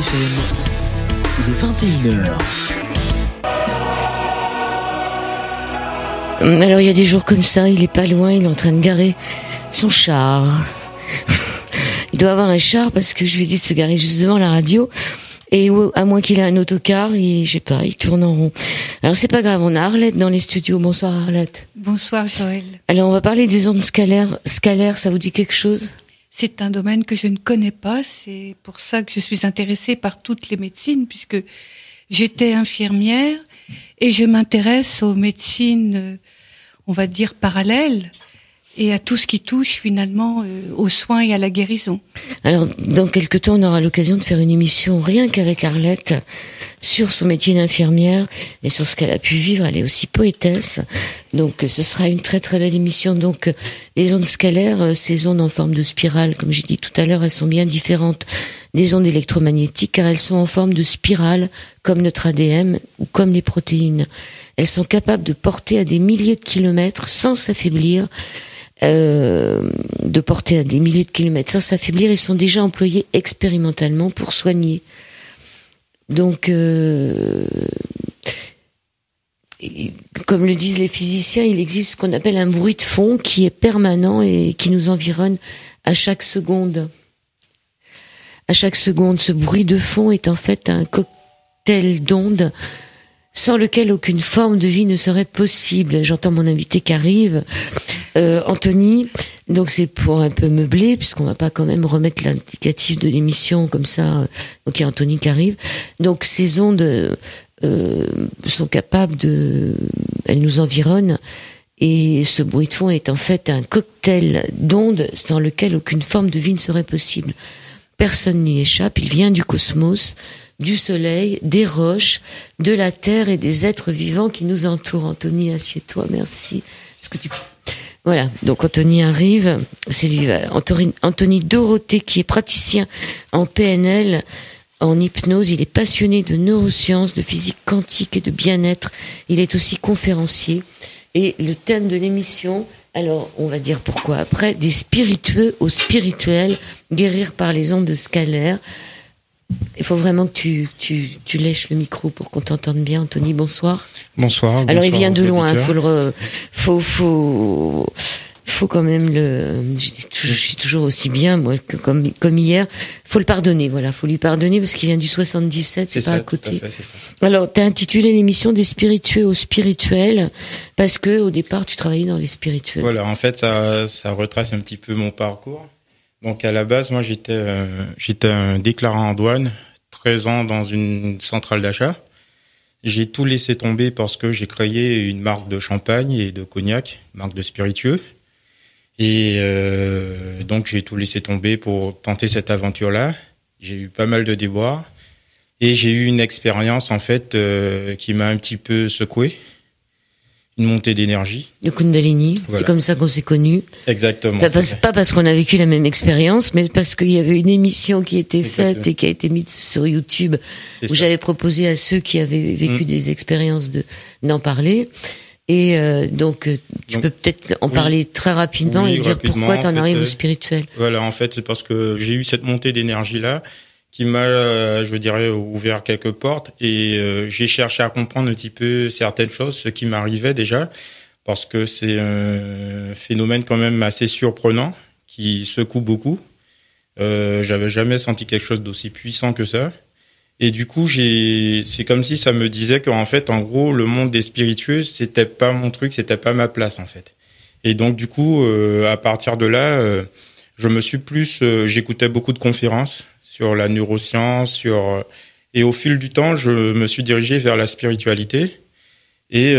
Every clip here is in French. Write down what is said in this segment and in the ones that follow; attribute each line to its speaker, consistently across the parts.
Speaker 1: FM, il est 21h.
Speaker 2: Alors il y a des jours comme ça, il est pas loin, il est en train de garer son char. Il doit avoir un char parce que je lui ai dit de se garer juste devant la radio. Et à moins qu'il ait un autocar, je sais pas, il tourne en rond. Alors c'est pas grave, on a Arlette dans les studios. Bonsoir Arlette.
Speaker 3: Bonsoir Joël.
Speaker 2: Alors on va parler des ondes scalaires. Scalaires, ça vous dit quelque chose ?
Speaker 3: C'est un domaine que je ne connais pas, c'est pour ça que je suis intéressée par toutes les médecines, puisque j'étais infirmière et je m'intéresse aux médecines, on va dire, parallèles, et à tout ce qui touche finalement aux soins et à la guérison.
Speaker 2: Alors, dans quelques temps, on aura l'occasion de faire une émission rien qu'avec Arlette sur son métier d'infirmière et sur ce qu'elle a pu vivre. Elle est aussi poétesse. Donc, ce sera une très très belle émission. Donc, les ondes scalaires, ces ondes en forme de spirale, comme j'ai dit tout à l'heure, elles sont bien différentes des ondes électromagnétiques car elles sont en forme de spirale, comme notre ADN ou comme les protéines. Elles sont capables de porter à des milliers de kilomètres sans s'affaiblir. De porter à des milliers de kilomètres sans s'affaiblir, ils sont déjà employés expérimentalement pour soigner. Donc, comme le disent les physiciens, il existe ce qu'on appelle un bruit de fond qui est permanent et qui nous environne à chaque seconde. À chaque seconde, ce bruit de fond est en fait un cocktail d'ondes sans lequel aucune forme de vie ne serait possible. J'entends mon invité qui arrive, Anthony. Donc c'est pour un peu meubler, puisqu'on va pas quand même remettre l'indicatif de l'émission comme ça. Donc il y a Anthony qui arrive. Donc ces ondes sont capables elles nous environnent. Et ce bruit de fond est en fait un cocktail d'ondes sans lequel aucune forme de vie ne serait possible. Personne n'y échappe, il vient du cosmos, du soleil, des roches, de la terre et des êtres vivants qui nous entourent. Anthony, assieds-toi, merci. Voilà, donc Anthony arrive, c'est lui, Anthony Dorothée, qui est praticien en PNL, en hypnose. Il est passionné de neurosciences, de physique quantique et de bien-être. Il est aussi conférencier. Et le thème de l'émission, alors on va dire pourquoi après, des spiritueux aux spirituels, guérir par les ondes scalaires. Il faut vraiment que tu lèches le micro pour qu'on t'entende bien. Anthony, bonsoir.
Speaker 4: Bonsoir.
Speaker 2: Alors il vient de loin, faut quand même je suis toujours aussi bien, moi, que comme hier. Faut le pardonner, voilà. Faut lui pardonner parce qu'il vient du 77, c'est pas à côté.
Speaker 4: Tout à fait, c'est ça.
Speaker 2: Alors, t'as intitulé l'émission des spiritueux aux spirituels parce que, au départ, tu travaillais dans les spirituels.
Speaker 4: Voilà. En fait, ça retrace un petit peu mon parcours. Donc, à la base, moi, j'étais un déclarant en douane, 13 ans dans une centrale d'achat. J'ai tout laissé tomber parce que j'ai créé une marque de champagne et de cognac, marque de spiritueux. Et donc j'ai tout laissé tomber pour tenter cette aventure-là. J'ai eu pas mal de déboires et j'ai eu une expérience en fait qui m'a un petit peu secoué, une montée d'énergie.
Speaker 2: Le Kundalini, voilà. C'est comme ça qu'on s'est connus.
Speaker 4: Exactement.
Speaker 2: Pas parce qu'on a vécu la même expérience, mais parce qu'il y avait une émission qui était faite et qui a été mise sur YouTube où j'avais proposé à ceux qui avaient vécu des expériences d'en parler. Et donc, tu peux peut-être en parler très rapidement et dire pourquoi tu en arrives au spirituel.
Speaker 4: Voilà, en fait, c'est parce que j'ai eu cette montée d'énergie-là qui m'a, je dirais, ouvert quelques portes et j'ai cherché à comprendre un petit peu certaines choses, ce qui m'arrivait déjà, parce que c'est un phénomène quand même assez surprenant qui secoue beaucoup. J'avais jamais senti quelque chose d'aussi puissant que ça. Et du coup, c'est comme si ça me disait qu'en fait, en gros, le monde des spiritueux, c'était pas mon truc, c'était pas ma place, en fait. Et donc, du coup, à partir de là, je me suis j'écoutais beaucoup de conférences sur la neuroscience, et au fil du temps, je me suis dirigé vers la spiritualité. Et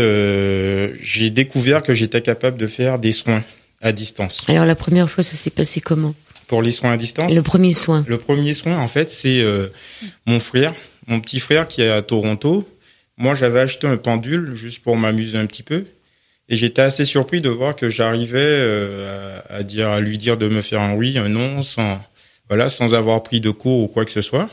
Speaker 4: j'ai découvert que j'étais capable de faire des soins à distance.
Speaker 2: Alors, la première fois, ça s'est passé comment ?
Speaker 4: Pour les soins à distance.
Speaker 2: Le premier soin.
Speaker 4: Le premier soin, en fait, c'est mon petit frère qui est à Toronto. Moi, j'avais acheté un pendule juste pour m'amuser un petit peu. Et j'étais assez surpris de voir que j'arrivais à lui dire de me faire un oui, un non, sans avoir pris de cours ou quoi que ce soit.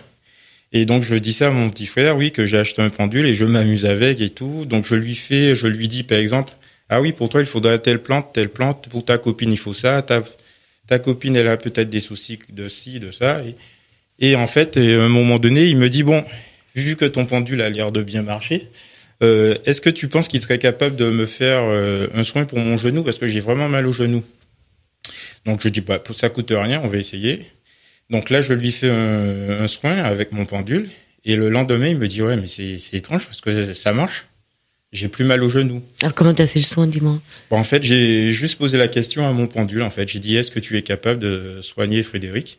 Speaker 4: Et donc, je dis ça à mon petit frère, oui, que j'ai acheté un pendule et je m'amuse avec et tout. Donc, je lui dis, par exemple, ah oui, pour toi, il faudrait telle plante, pour ta copine, il faut ça, ta copine, elle a peut-être des soucis de ci, de ça. Et en fait, à un moment donné, il me dit, bon, vu que ton pendule a l'air de bien marcher, est-ce que tu penses qu'il serait capable de me faire un soin pour mon genou parce que j'ai vraiment mal au genou? Donc je dis, bah, ça coûte rien, on va essayer. Donc là, je lui fais un soin avec mon pendule. Et le lendemain, il me dit, ouais, mais c'est étrange parce que ça marche. J'ai plus mal au genou.
Speaker 2: Alors comment t'as fait le soin, dis-moi?
Speaker 4: Bon, en fait, j'ai juste posé la question à mon pendule. En fait, j'ai dit, est-ce que tu es capable de soigner Frédéric?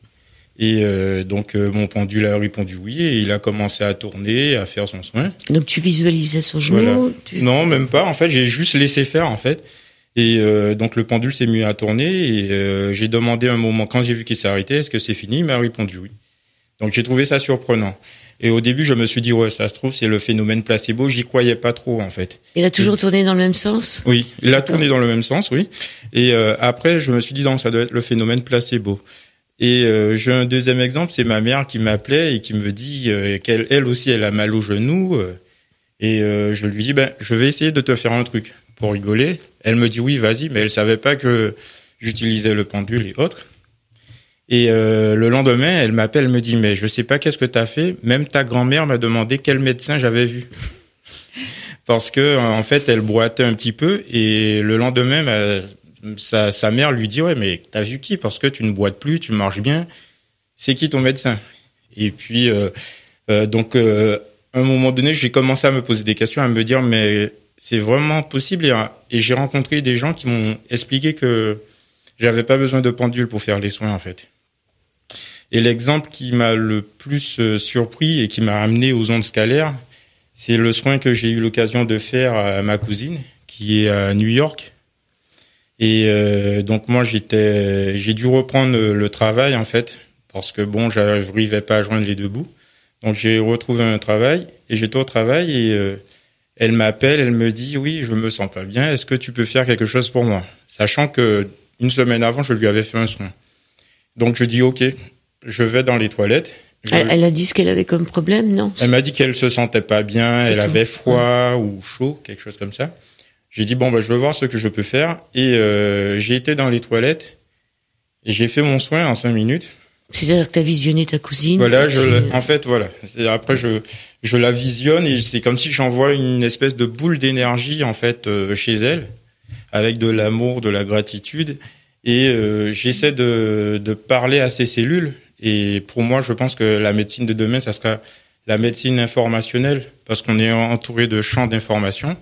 Speaker 4: Et donc mon pendule a répondu oui, et il a commencé à tourner, à faire son soin.
Speaker 2: Donc tu visualisais son genou?
Speaker 4: Voilà. Non, même pas. En fait, j'ai juste laissé faire, en fait. Et donc le pendule s'est mis à tourner. Et j'ai demandé un moment, quand j'ai vu qu'il s'est arrêté, est-ce que c'est fini? Il m'a répondu oui. Donc j'ai trouvé ça surprenant. Et au début, je me suis dit, ouais, ça se trouve, c'est le phénomène placebo. J'y croyais pas trop, en fait.
Speaker 2: Il a toujours tourné dans le même sens?
Speaker 4: Oui, il a tourné dans le même sens, oui. Et après, je me suis dit, non, ça doit être le phénomène placebo. Et j'ai un deuxième exemple, c'est ma mère qui m'appelait et qui me dit qu'elle, elle aussi, elle a mal au genou. Et je lui dis, ben, je vais essayer de te faire un truc pour rigoler. Elle me dit, oui, vas-y, mais elle savait pas que j'utilisais le pendule et autres. Et le lendemain, elle m'appelle, elle me dit, mais je sais pas qu'est-ce que t'as fait. Même ta grand-mère m'a demandé quel médecin j'avais vu. Parce que en fait, elle boitait un petit peu. Et le lendemain, sa mère lui dit, ouais, mais t'as vu qui? Parce que tu ne boites plus, tu marches bien. C'est qui ton médecin? Et puis, donc, à un moment donné, j'ai commencé à me poser des questions, à me dire, mais c'est vraiment possible? Et j'ai rencontré des gens qui m'ont expliqué que j'avais pas besoin de pendule pour faire les soins, en fait. Et l'exemple qui m'a le plus surpris et qui m'a amené aux ondes scalaires, c'est le soin que j'ai eu l'occasion de faire à ma cousine, qui est à New York. Et donc moi, j'ai dû reprendre le travail, en fait, parce que bon, j'arrivais pas à joindre les deux bouts. Donc j'ai retrouvé un travail, et j'étais au travail, et elle m'appelle, elle me dit, oui, je me sens pas bien, est-ce que tu peux faire quelque chose pour moi? Sachant que une semaine avant, je lui avais fait un soin. Donc je dis, ok. Je vais dans les toilettes.
Speaker 2: Elle a dit ce qu'elle avait comme problème, non?
Speaker 4: Elle m'a dit qu'elle se sentait pas bien, elle avait froid ou chaud, quelque chose comme ça. J'ai dit, bon, bah, je vais voir ce que je peux faire. Et j'ai été dans les toilettes et j'ai fait mon soin en 5 minutes.
Speaker 2: C'est-à-dire que tu as visionné ta cousine?
Speaker 4: Voilà, en fait, voilà. Après, je la visionne et c'est comme si j'envoie une espèce de boule d'énergie, en fait, chez elle, avec de l'amour, de la gratitude. Et j'essaie de parler à ces cellules. Et pour moi, je pense que la médecine de demain, ça sera la médecine informationnelle, parce qu'on est entouré de champs d'information.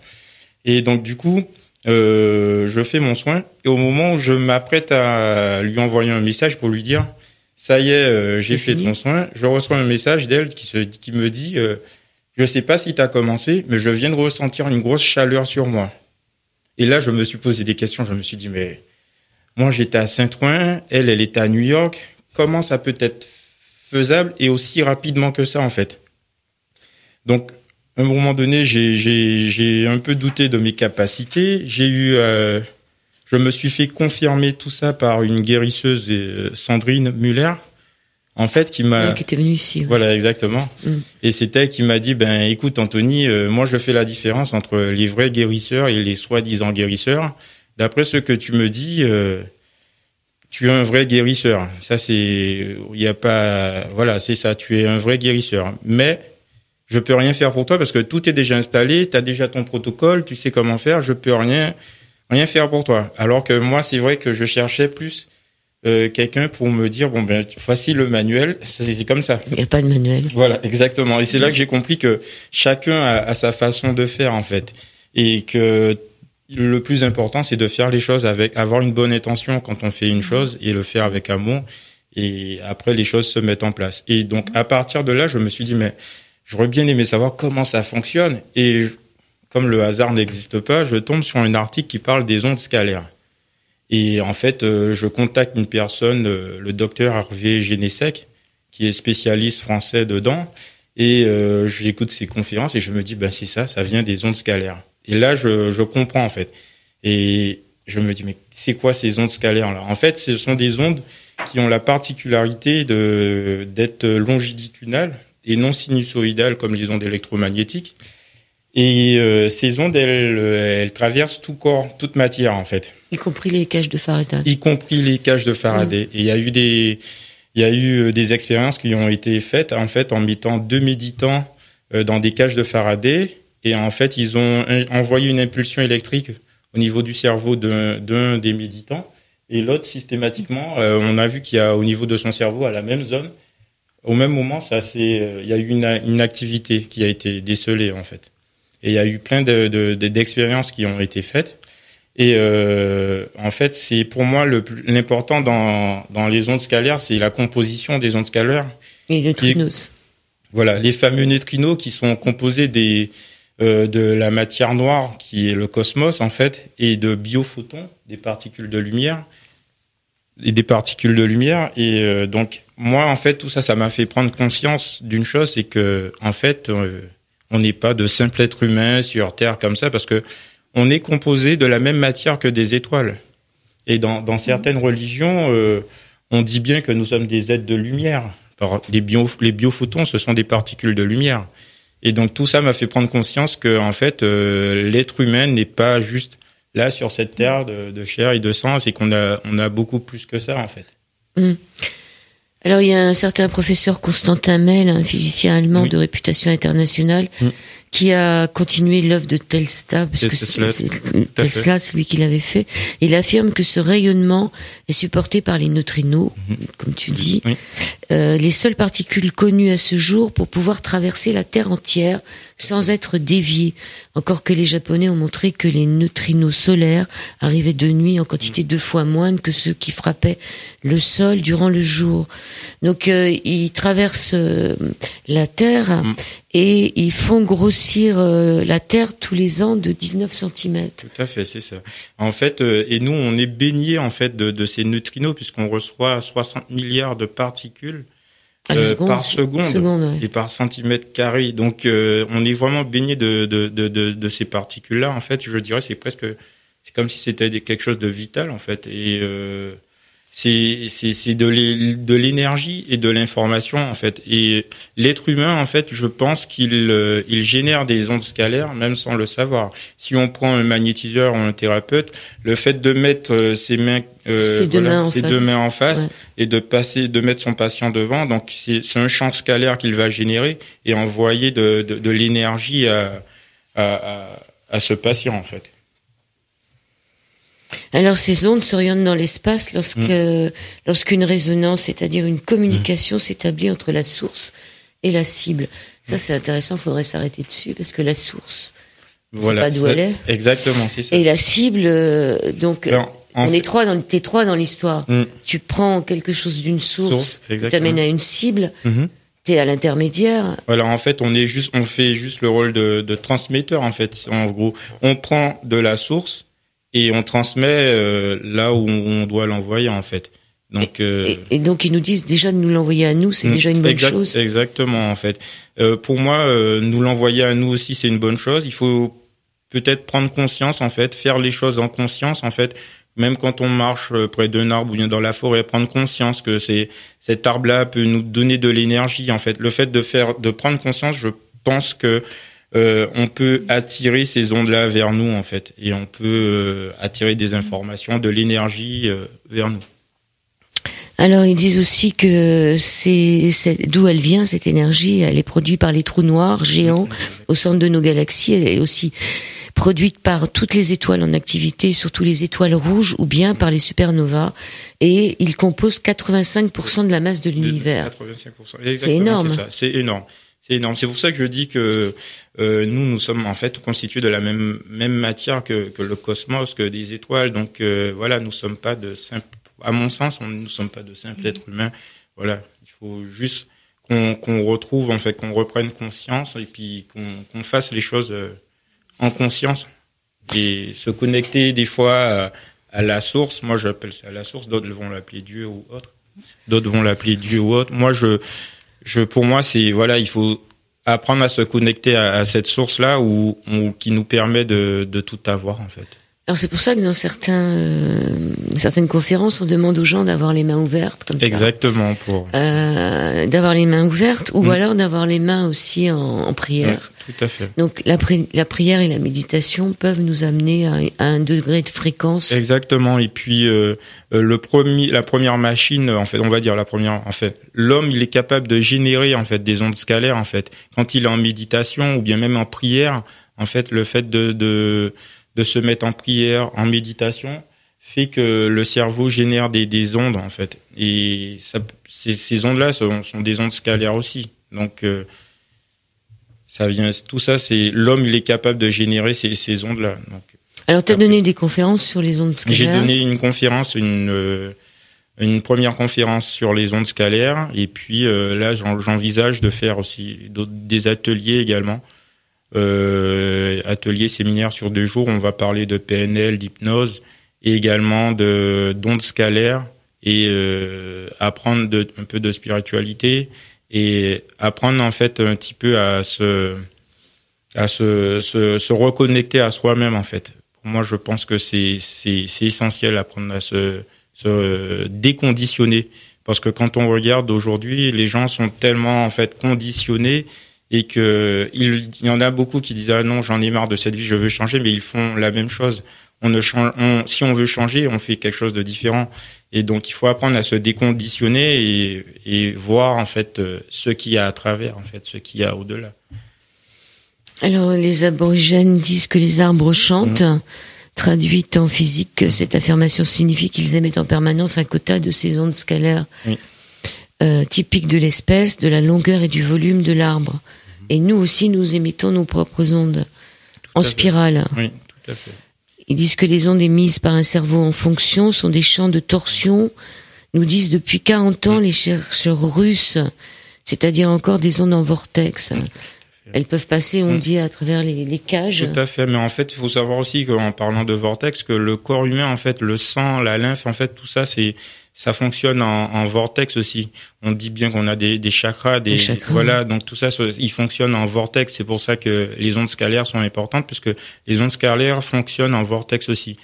Speaker 4: Et donc, du coup, je fais mon soin. Et au moment où je m'apprête à lui envoyer un message pour lui dire, ça y est, j'ai fait ton soin, je reçois un message d'elle qui me dit, je sais pas si tu as commencé, mais je viens de ressentir une grosse chaleur sur moi. Et là, je me suis posé des questions. Je me suis dit, mais moi, j'étais à Saint-Ouen, elle était à New York. Comment ça peut être faisable et aussi rapidement que ça, en fait? Donc, à un moment donné, j'ai un peu douté de mes capacités. Je me suis fait confirmer tout ça par une guérisseuse, Sandrine Muller, en fait, qui
Speaker 2: était venue ici. Ouais.
Speaker 4: Voilà, exactement. Et c'était elle qui m'a dit, ben, écoute, Anthony, moi, je fais la différence entre les vrais guérisseurs et les soi-disant guérisseurs. D'après ce que tu me dis, tu es un vrai guérisseur. Ça, il y a pas, voilà, c'est ça. Tu es un vrai guérisseur. Mais je peux rien faire pour toi parce que tout est déjà installé. T'as déjà ton protocole. Tu sais comment faire. Je peux rien faire pour toi. Alors que moi, c'est vrai que je cherchais plus quelqu'un pour me dire, bon ben, voici le manuel. C'est comme ça.
Speaker 2: Il n'y a pas de manuel.
Speaker 4: Voilà, exactement. Et c'est là que j'ai compris que chacun a sa façon de faire, en fait, et que le plus important, c'est de faire les choses avoir une bonne intention quand on fait une chose et le faire avec amour. Et après, les choses se mettent en place. Et donc, à partir de là, je me suis dit, mais j'aurais bien aimé savoir comment ça fonctionne. Et comme le hasard n'existe pas, je tombe sur un article qui parle des ondes scalaires. Et en fait, je contacte une personne, le docteur Hervé Génésec, qui est spécialiste français dedans. Et j'écoute ses conférences et je me dis, ben c'est ça vient des ondes scalaires. Et là, je comprends, en fait. Et je me dis, mais c'est quoi ces ondes scalaires-là? En fait, ce sont des ondes qui ont la particularité d'être longitudinales et non sinusoïdales comme les ondes électromagnétiques. Et ces ondes, elles traversent tout corps, toute matière, en fait.
Speaker 2: Y compris les cages de Faraday.
Speaker 4: Y compris les cages de Faraday. Et il y il y a eu des expériences qui ont été faites en fait en mettant 2 méditants dans des cages de Faraday, et en fait ils ont envoyé une impulsion électrique au niveau du cerveau d'un des méditants, et l'autre systématiquement on a vu qu'il y a au niveau de son cerveau à la même zone, au même moment, il y a eu une activité qui a été décelée en fait, et il y a eu plein d'expériences qui ont été faites. Et en fait, c'est pour moi l'important dans les ondes scalaires, c'est la composition des ondes scalaires.
Speaker 2: Les neutrinos.
Speaker 4: Voilà, les fameux neutrinos qui sont composés de la matière noire qui est le cosmos en fait, et de biophotons, des particules de lumière. Et donc moi en fait tout ça, ça m'a fait prendre conscience d'une chose, c'est que en fait on n'est pas de simples êtres humains sur Terre comme ça, parce que on est composé de la même matière que des étoiles. Et dans certaines religions, on dit bien que nous sommes des êtres de lumière. Les biophotons, ce sont des particules de lumière. Et donc tout ça m'a fait prendre conscience que en fait, l'être humain n'est pas juste là sur cette terre de chair et de sang, c'est qu'on a beaucoup plus que ça en fait.
Speaker 2: Alors il y a un certain professeur Constantin Mell, un physicien allemand de réputation internationale, qui a continué l'œuvre de Tesla, parce que Tesla, c'est lui qui l'avait fait. Il affirme que ce rayonnement est supporté par les neutrinos, comme tu dis, les seules particules connues à ce jour pour pouvoir traverser la Terre entière sans être déviées. Encore que les Japonais ont montré que les neutrinos solaires arrivaient de nuit en quantité 2 fois moindre que ceux qui frappaient le sol durant le jour. Donc ils traversent la Terre et ils font grossir la Terre tous les ans de 19 cm.
Speaker 4: Tout à fait, c'est ça. En fait, et nous, on est baignés en fait de ces neutrinos, puisqu'on reçoit 60 milliards de particules par seconde et par centimètre carré. Donc, on est vraiment baigné de ces particules-là. En fait, je dirais, c'est comme si c'était quelque chose de vital en fait. Et c'est de l'énergie et de l'information en fait. Et l'être humain en fait, je pense qu'il génère des ondes scalaires même sans le savoir. Si on prend un magnétiseur ou un thérapeute, le fait de mettre ses deux mains en face et de mettre son patient devant, donc c'est un champ scalaire qu'il va générer et envoyer de l'énergie à ce patient en fait.
Speaker 2: Alors ces ondes s'orientent dans l'espace lorsqu'une résonance, c'est-à-dire une communication s'établit entre la source et la cible. Ça c'est intéressant, il faudrait s'arrêter dessus parce que la source, c'est pas d'où elle est.
Speaker 4: Exactement, c'est ça.
Speaker 2: Et la cible, t'es trois dans l'histoire. Tu prends quelque chose d'une source, tu t'amènes à une cible. T'es à l'intermédiaire.
Speaker 4: Voilà, en fait, on fait juste le rôle de transmetteur en fait. En gros, on prend de la source et on transmet là où on doit l'envoyer en fait. Donc
Speaker 2: et donc ils nous disent déjà de nous l'envoyer à nous, c'est déjà une bonne chose.
Speaker 4: Exactement en fait. Pour moi, nous l'envoyer à nous aussi c'est une bonne chose. Il faut peut-être prendre conscience en fait, faire les choses en conscience en fait. Même quand on marche près d'un arbre ou bien dans la forêt, prendre conscience que cet arbre-là peut nous donner de l'énergie en fait. Le fait de prendre conscience, je pense que on peut attirer ces ondes-là vers nous en fait, et on peut attirer des informations, de l'énergie vers nous.
Speaker 2: Alors ils disent aussi que d'où elle vient cette énergie, elle est produite par les trous noirs géants au centre de nos galaxies, elle est aussi produite par toutes les étoiles en activité, surtout les étoiles rouges, ou bien par les supernovas, et ils composent 85% de la masse de l'univers.
Speaker 4: 85%.
Speaker 2: C'est énorme.
Speaker 4: C'est énorme. C'est énorme. C'est pour ça que je dis que nous sommes en fait constitués de la même matière que le cosmos, que des étoiles. Donc voilà, nous sommes pas de simples. À mon sens, nous sommes pas de simples êtres humains. Voilà, il faut juste qu'on retrouve en fait, qu'on reprenne conscience et puis qu'on fasse les choses en conscience et se connecter des fois à la source. Moi, j'appelle ça la source. D'autres vont l'appeler Dieu ou autre. Moi, pour moi, c'est voilà, il faut apprendre à se connecter à cette source-là qui nous permet de tout avoir en fait.
Speaker 2: Alors c'est pour ça que dans certaines conférences, on demande aux gens d'avoir les mains ouvertes comme
Speaker 4: Exactement,
Speaker 2: ça. D'avoir les mains ouvertes ou alors d'avoir les mains aussi en prière.
Speaker 4: Oui, tout à fait.
Speaker 2: Donc la prière et la méditation peuvent nous amener à un degré de fréquence.
Speaker 4: Exactement. Et puis la première machine, en fait, on va dire l'homme, il est capable de générer en fait des ondes scalaires en fait quand il est en méditation ou bien même en prière. En fait, le fait de se mettre en prière, en méditation, fait que le cerveau génère des ondes, en fait. Et ces ondes-là sont des ondes scalaires aussi. Donc, tout ça, c'est l'homme, il est capable de générer ces ondes-là. Donc,
Speaker 2: alors, tu as donné des conférences sur les ondes scalaires?
Speaker 4: J'ai donné une conférence, une première conférence sur les ondes scalaires. Et puis, là, j'envisage de faire aussi des ateliers également. Atelier, séminaire sur 2 jours, on va parler de PNL, d'hypnose et également d'ondes scalaires et apprendre un peu de spiritualité et apprendre en fait un petit peu à se reconnecter à soi-même en fait. Pour moi, je pense que c'est essentiel apprendre à se déconditionner parce que quand on regarde aujourd'hui, les gens sont tellement en fait conditionnés. Et que il y en a beaucoup qui disent ah non, j'en ai marre de cette vie, je veux changer, mais ils font la même chose. Si on veut changer, on fait quelque chose de différent. Et donc il faut apprendre à se déconditionner et voir en fait ce qu'il y a à travers, en fait ce qu'il y a au-delà.
Speaker 2: Alors les aborigènes disent que les arbres chantent. Traduite en physique, cette affirmation signifie qu'ils émettent en permanence un quota de ces ondes scalaires. Oui. Typique de l'espèce, de la longueur et du volume de l'arbre. Et nous aussi, nous émettons nos propres ondes en spirale.
Speaker 4: Oui, tout à fait.
Speaker 2: Ils disent que les ondes émises par un cerveau en fonction sont des champs de torsion. Nous disent depuis 40 ans les chercheurs russes, c'est-à-dire encore des ondes en vortex. Elles peuvent passer, on dit, à travers les cages.
Speaker 4: Tout à fait. Mais en fait, il faut savoir aussi qu'en parlant de vortex, que le corps humain, en fait, le sang, la lymphe, en fait, tout ça, ça fonctionne en vortex aussi. On dit bien qu'on a des chakras, voilà. Donc tout ça, il fonctionne en vortex. C'est pour ça que les ondes scalaires sont importantes, puisque les ondes scalaires fonctionnent en vortex aussi.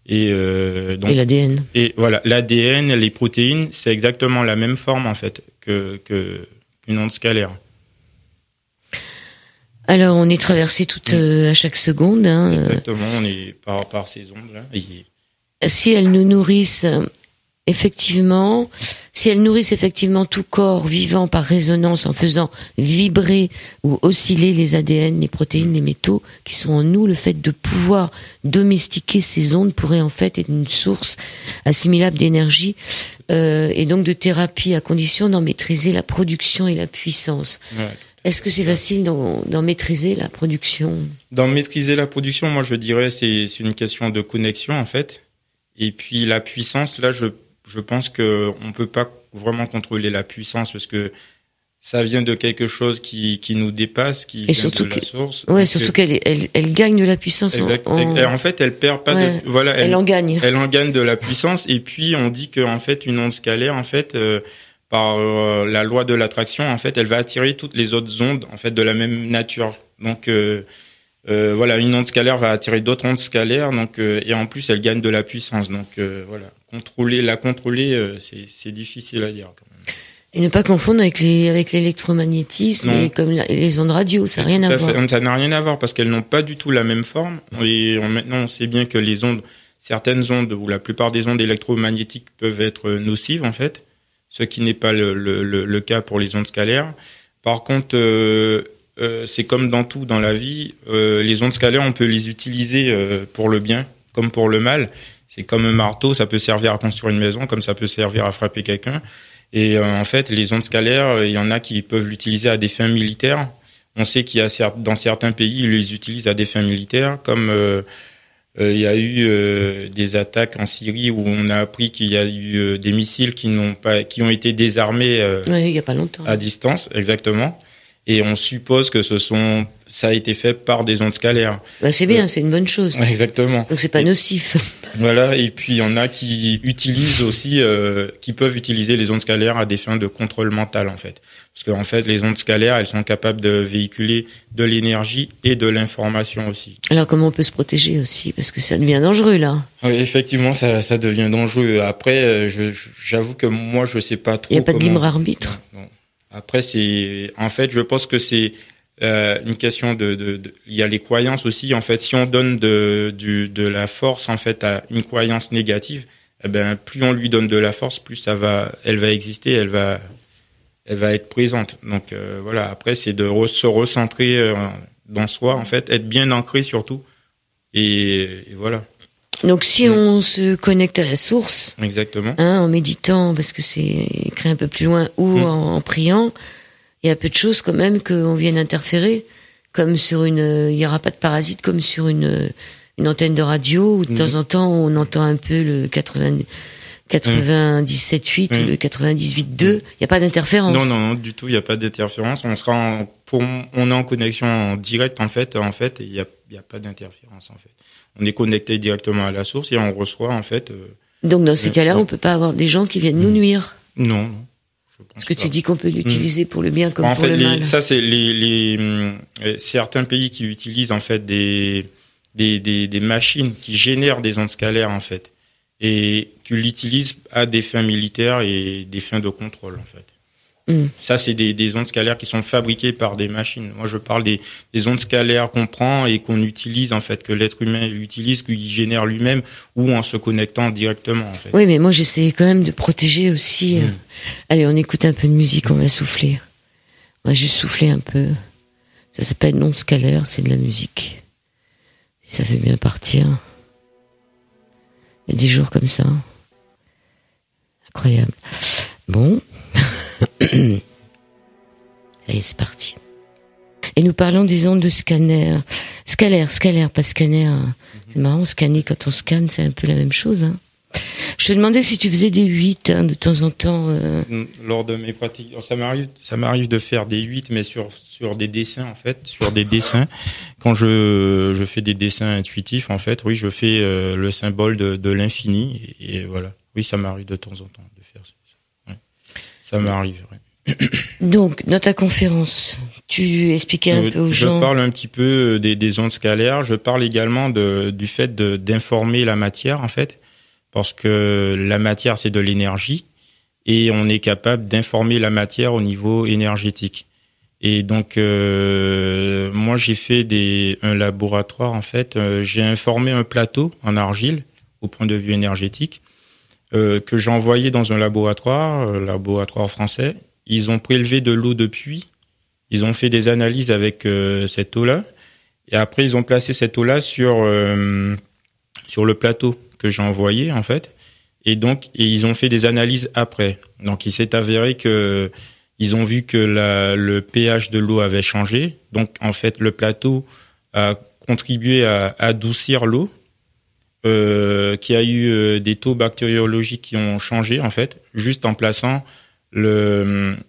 Speaker 4: Et
Speaker 2: l'ADN.
Speaker 4: Et voilà, l'ADN, les protéines, c'est exactement la même forme en fait qu'une onde scalaire.
Speaker 2: Alors, on est traversé à chaque seconde. Hein.
Speaker 4: Exactement, on est par ces ondes-là.
Speaker 2: Si elles nous nourrissent effectivement tout corps vivant par résonance en faisant vibrer ou osciller les ADN, les protéines, les métaux qui sont en nous, le fait de pouvoir domestiquer ces ondes pourrait en fait être une source assimilable d'énergie et donc de thérapie à condition d'en maîtriser la production et la puissance. Ouais. Est-ce que c'est facile d'en maîtriser la production?
Speaker 4: D'en maîtriser la production, moi je dirais c'est une question de connexion en fait. Et puis la puissance, là je pense que on peut pas vraiment contrôler la puissance parce que ça vient de quelque chose qui nous dépasse, qui vient de la source.
Speaker 2: Ouais, surtout qu'elle gagne de la puissance.
Speaker 4: En fait, elle perd pas
Speaker 2: elle en gagne.
Speaker 4: Elle en gagne de la puissance et puis on dit que en fait une onde scalaire en fait par la loi de l'attraction, en fait, elle va attirer toutes les autres ondes, en fait, de la même nature. Donc, voilà, une onde scalaire va attirer d'autres ondes scalaires, donc, et en plus, elle gagne de la puissance. Donc, voilà, la contrôler, c'est difficile à dire, quand même.
Speaker 2: Et ne pas confondre avec l'électromagnétisme et comme les ondes radio, ça n'a rien à voir.
Speaker 4: Ça n'a rien à voir parce qu'elles n'ont pas du tout la même forme. Et maintenant, on sait bien que certaines ondes, ou la plupart des ondes électromagnétiques peuvent être nocives, en fait. Ce qui n'est pas le cas pour les ondes scalaires. Par contre, c'est comme dans tout dans la vie, les ondes scalaires, on peut les utiliser pour le bien comme pour le mal. C'est comme un marteau, ça peut servir à construire une maison, comme ça peut servir à frapper quelqu'un. Et en fait, les ondes scalaires, il y en a qui peuvent l'utiliser à des fins militaires. On sait qu'il y a dans certains pays, ils les utilisent à des fins militaires, comme il y a eu des attaques en Syrie où on a appris qu'il y a eu des missiles qui ont été désarmés
Speaker 2: il y a pas longtemps.
Speaker 4: À distance, exactement. Et on suppose que ça a été fait par des ondes scalaires.
Speaker 2: Bah, c'est bien, c'est une bonne chose.
Speaker 4: Exactement.
Speaker 2: Donc c'est pas nocif.
Speaker 4: Voilà. Et puis il y en a qui utilisent aussi, qui peuvent utiliser les ondes scalaires à des fins de contrôle mental en fait. Parce qu'en fait, les ondes scalaires, elles sont capables de véhiculer de l'énergie et de l'information aussi.
Speaker 2: Alors comment on peut se protéger aussi, parce que ça devient dangereux là.
Speaker 4: Oui, effectivement, ça devient dangereux. Après, j'avoue que moi, je sais pas trop.
Speaker 2: Il y a pas de libre arbitre.
Speaker 4: Non. Après, en fait, je pense que c'est une question il y a les croyances aussi. En fait, si on donne de la force en fait à une croyance négative, eh ben plus on lui donne de la force, plus elle va exister, elle va être présente. Donc voilà. Après, c'est de se recentrer dans soi, en fait, être bien ancré surtout, et voilà.
Speaker 2: Donc si on se connecte à la source,
Speaker 4: exactement,
Speaker 2: en méditant, parce que c'est écrit un peu plus loin, ou en priant, il y a peu de choses quand même qu'on vienne interférer, comme il y aura pas de parasites comme sur une antenne de radio où de temps en temps on entend un peu le 97.8 ou le 98.2. Il y a pas d'interférence.
Speaker 4: Non, du tout, il y a pas d'interférence. On est en connexion en direct en fait, et il y a pas d'interférence en fait. On est connecté directement à la source et on reçoit en fait.
Speaker 2: Donc dans ces cas-là, on peut pas avoir des gens qui viennent nous nuire.
Speaker 4: Non.
Speaker 2: Parce que tu dis qu'on peut l'utiliser pour le bien comme pour le mal.
Speaker 4: Ça c'est certains pays qui utilisent en fait des machines qui génèrent des ondes scalaires en fait et qui l'utilisent à des fins militaires et des fins de contrôle en fait. Ça, c'est des ondes scalaires qui sont fabriquées par des machines. Moi, je parle des ondes scalaires qu'on prend et qu'on utilise, en fait, que l'être humain utilise, qu'il génère lui-même ou en se connectant directement, en fait.
Speaker 2: Oui, mais moi, j'essaie quand même de protéger aussi. Allez, on écoute un peu de musique, on va souffler. On va juste souffler un peu. Ça s'appelle non scalaire, c'est de la musique. Si ça veut bien partir. Il y a des jours comme ça. Incroyable. Bon. Allez, c'est parti. Et nous parlons des ondes de scanner. Scalaire, pas scanner. C'est marrant, scanner, quand on scanne, c'est un peu la même chose. Hein. Je te demandais si tu faisais des 8 de temps en temps.
Speaker 4: Lors de mes pratiques, ça m'arrive de faire des 8, mais sur des dessins en fait, sur des dessins. Quand je fais des dessins intuitifs en fait, oui, je fais le symbole de l'infini et voilà. Oui, ça m'arrive de temps en temps de faire ça. Ouais. Ça m'arrive. Ouais.
Speaker 2: Donc, dans ta conférence, tu expliquais un peu aux gens.
Speaker 4: Je parle un petit peu des ondes scalaires. Je parle également du fait d'informer la matière en fait. Parce que la matière, c'est de l'énergie et on est capable d'informer la matière au niveau énergétique. Et donc, moi, j'ai fait un laboratoire, en fait. J'ai informé un plateau en argile au point de vue énergétique que j'ai envoyé dans un laboratoire français. Ils ont prélevé de l'eau de pluie. Ils ont fait des analyses avec cette eau-là. Et après, ils ont placé cette eau-là sur le plateau que j'ai envoyé en fait, et ils ont fait des analyses après. Donc il s'est avéré que ils ont vu que le pH de l'eau avait changé. Donc en fait le plateau a contribué à adoucir l'eau, qui a eu des taux bactériologiques qui ont changé en fait, juste en plaçant la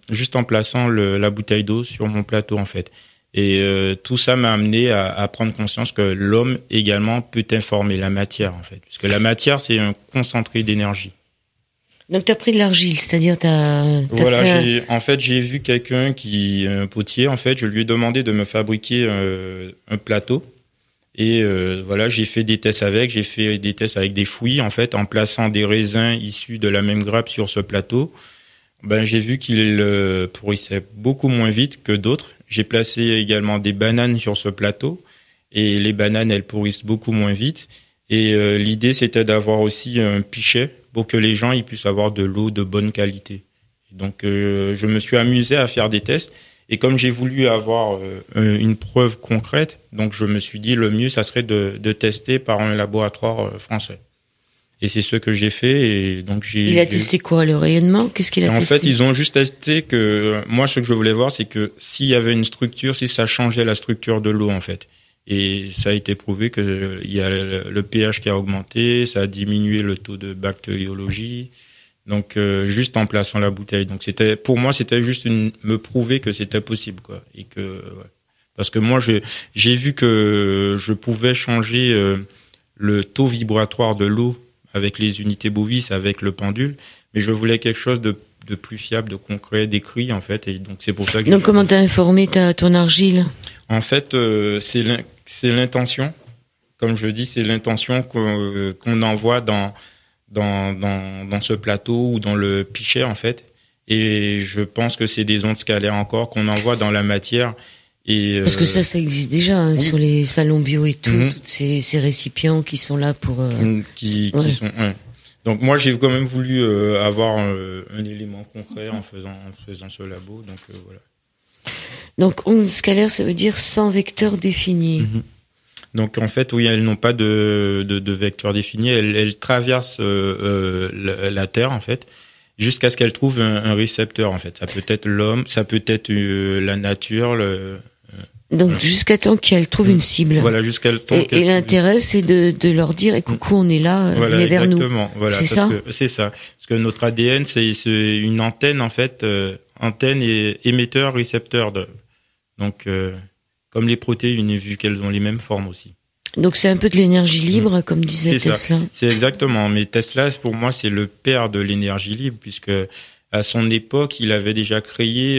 Speaker 4: bouteille d'eau sur mon plateau en fait. Et tout ça m'a amené à prendre conscience que l'homme également peut informer la matière, en fait. Parce que la matière, c'est un concentré d'énergie.
Speaker 2: Donc, tu as pris de l'argile, c'est-à-dire
Speaker 4: Voilà, j'ai vu quelqu'un un potier, en fait, je lui ai demandé de me fabriquer un plateau. Et voilà, j'ai fait des tests avec des fouilles, en fait, en plaçant des raisins issus de la même grappe sur ce plateau. J'ai vu qu'il pourrissait beaucoup moins vite que d'autres. J'ai placé également des bananes sur ce plateau et les bananes, elles pourrissent beaucoup moins vite. Et l'idée, c'était d'avoir aussi un pichet pour que les gens ils puissent avoir de l'eau de bonne qualité. Donc, je me suis amusé à faire des tests. Et comme j'ai voulu avoir une preuve concrète, donc je me suis dit le mieux, ça serait de tester par un laboratoire français. Et c'est ce que j'ai fait. Et donc
Speaker 2: il a testé quoi, le rayonnement? Qu'est-ce qu'il a testé?
Speaker 4: En fait, ils ont juste testé que moi, ce que je voulais voir, c'est que s'il y avait une structure, si ça changeait la structure de l'eau, en fait. Et ça a été prouvé que il y a le pH qui a augmenté, ça a diminué le taux de bactériologie. Donc juste en plaçant la bouteille. Donc pour moi c'était juste me prouver que c'était possible, quoi. Et que ouais. Parce que moi j'ai vu que je pouvais changer le taux vibratoire de l'eau avec les unités Bovis, avec le pendule, mais je voulais quelque chose de plus fiable, de concret, d'écrit en fait, et donc c'est pour ça que.
Speaker 2: Donc comment t'as informé ton argile? En
Speaker 4: fait, c'est l'intention. Comme je dis, c'est l'intention qu'on envoie dans ce plateau ou dans le pichet en fait. Et je pense que c'est des ondes scalaires encore qu'on envoie dans la matière. Et
Speaker 2: parce que ça existe déjà oui. Sur les salons bio et tout, toutes ces récipients qui sont là pour
Speaker 4: qui sont. Ouais. Donc moi j'ai quand même voulu avoir un élément concret en faisant ce labo. Donc voilà.
Speaker 2: Donc ondes scalaires, ça veut dire sans vecteur défini.
Speaker 4: Donc en fait, oui, elles n'ont pas de vecteur défini. Elles traversent la Terre en fait, jusqu'à ce qu'elles trouvent un récepteur en fait. Ça peut être l'homme, ça peut être la nature.
Speaker 2: Donc jusqu'à temps qu'elles trouvent une cible.
Speaker 4: Voilà, jusqu'à le temps.
Speaker 2: Et l'intérêt, c'est de leur dire, et coucou, on est là,
Speaker 4: voilà,
Speaker 2: venez vers nous.
Speaker 4: Voilà, c'est ça. C'est ça. Parce que notre ADN, c'est une antenne en fait, antenne et émetteur, récepteur donc. Comme les protéines, vu qu'elles ont les mêmes formes aussi.
Speaker 2: Donc c'est un peu de l'énergie libre, comme disait Tesla.
Speaker 4: C'est exactement. Mais Tesla, pour moi, c'est le père de l'énergie libre, puisque à son époque, il avait déjà créé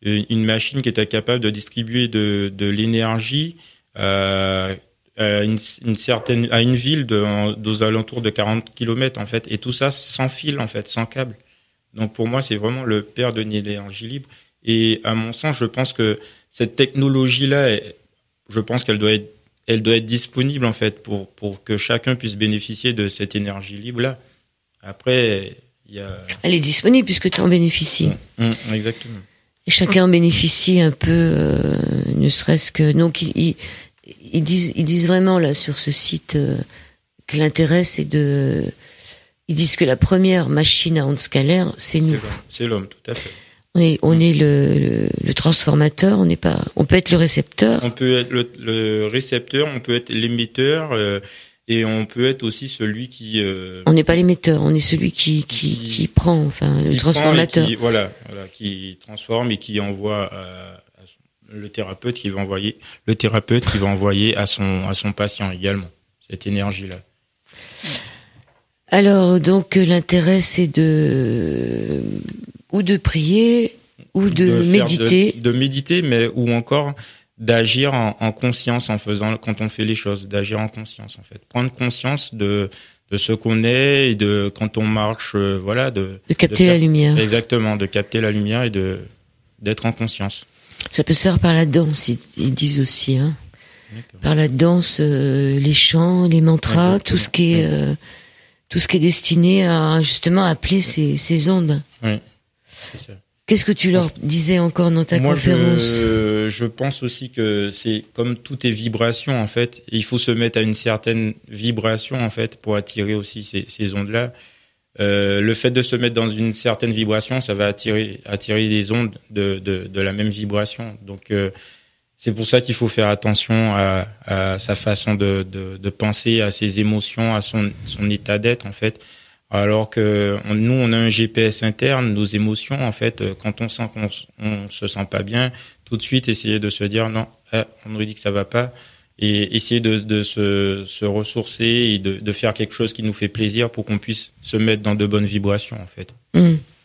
Speaker 4: une machine qui était capable de distribuer de l'énergie à une ville aux alentours de 40 km en fait, et tout ça sans fil en fait, sans câble. Donc pour moi, c'est vraiment le père de l'énergie libre. Et à mon sens, je pense que cette technologie-là, je pense qu'elle doit être disponible en fait pour que chacun puisse bénéficier de cette énergie libre-là. Après, il y a.
Speaker 2: Elle est disponible puisque tu en bénéficies.
Speaker 4: Exactement.
Speaker 2: Et chacun en bénéficie un peu, ne serait-ce que. Donc ils disent vraiment là sur ce site que l'intérêt c'est de. Ils disent que la première machine à ondes scalaires, c'est nous.
Speaker 4: C'est l'homme, tout à fait.
Speaker 2: On est le transformateur, on peut être le récepteur.
Speaker 4: On peut être le récepteur, on peut être l'émetteur, et on peut être aussi celui qui.
Speaker 2: On n'est pas l'émetteur, on est celui qui prend, enfin le transformateur.
Speaker 4: Qui transforme et qui envoie le thérapeute qui va envoyer à son patient également cette énergie-là.
Speaker 2: Alors donc l'intérêt c'est de prier ou de méditer.
Speaker 4: De méditer, mais ou encore d'agir en conscience quand on fait les choses, d'agir en conscience en fait. Prendre conscience de ce qu'on est et de quand on marche, de
Speaker 2: capter la lumière.
Speaker 4: Exactement, de capter la lumière et d'être en conscience.
Speaker 2: Ça peut se faire par la danse, ils disent aussi, hein. Par la danse, les chants, les mantras, tout ce qui est destiné à justement appeler ces ondes.
Speaker 4: Oui.
Speaker 2: Qu'est-ce que tu leur disais encore dans ta conférence ?
Speaker 4: Je pense aussi que c'est comme tout est vibration en fait. Il faut se mettre à une certaine vibration en fait pour attirer aussi ces ondes-là. Le fait de se mettre dans une certaine vibration, ça va attirer des ondes de la même vibration. Donc c'est pour ça qu'il faut faire attention à sa façon de penser, à ses émotions, à son état d'être en fait. Alors que nous, on a un GPS interne, nos émotions, en fait, quand on sent qu'on se sent pas bien, tout de suite essayer de se dire non, on nous dit que ça va pas, et essayer de se ressourcer et de faire quelque chose qui nous fait plaisir pour qu'on puisse se mettre dans de bonnes vibrations, en fait.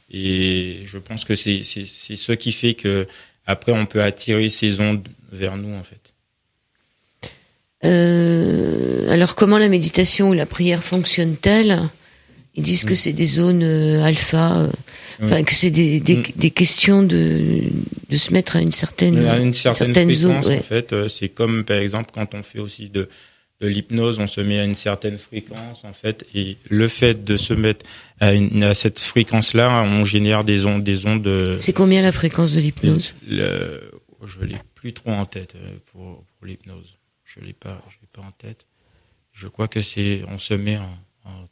Speaker 4: Et je pense que c'est ce qui fait que après on peut attirer ces ondes vers nous, en fait.
Speaker 2: Alors comment la méditation ou la prière fonctionne-t-elle ? Ils disent que c'est des zones alpha, que c'est des questions de se mettre à une certaine
Speaker 4: fréquence,
Speaker 2: zone. Ouais.
Speaker 4: En fait, c'est comme par exemple quand on fait aussi de l'hypnose, on se met à une certaine fréquence en fait, et le fait de se mettre à cette fréquence-là, on génère des ondes.
Speaker 2: C'est combien la fréquence de l'hypnose ?
Speaker 4: Je l'ai plus trop en tête pour l'hypnose. Je l'ai pas en tête. Je crois que on se met en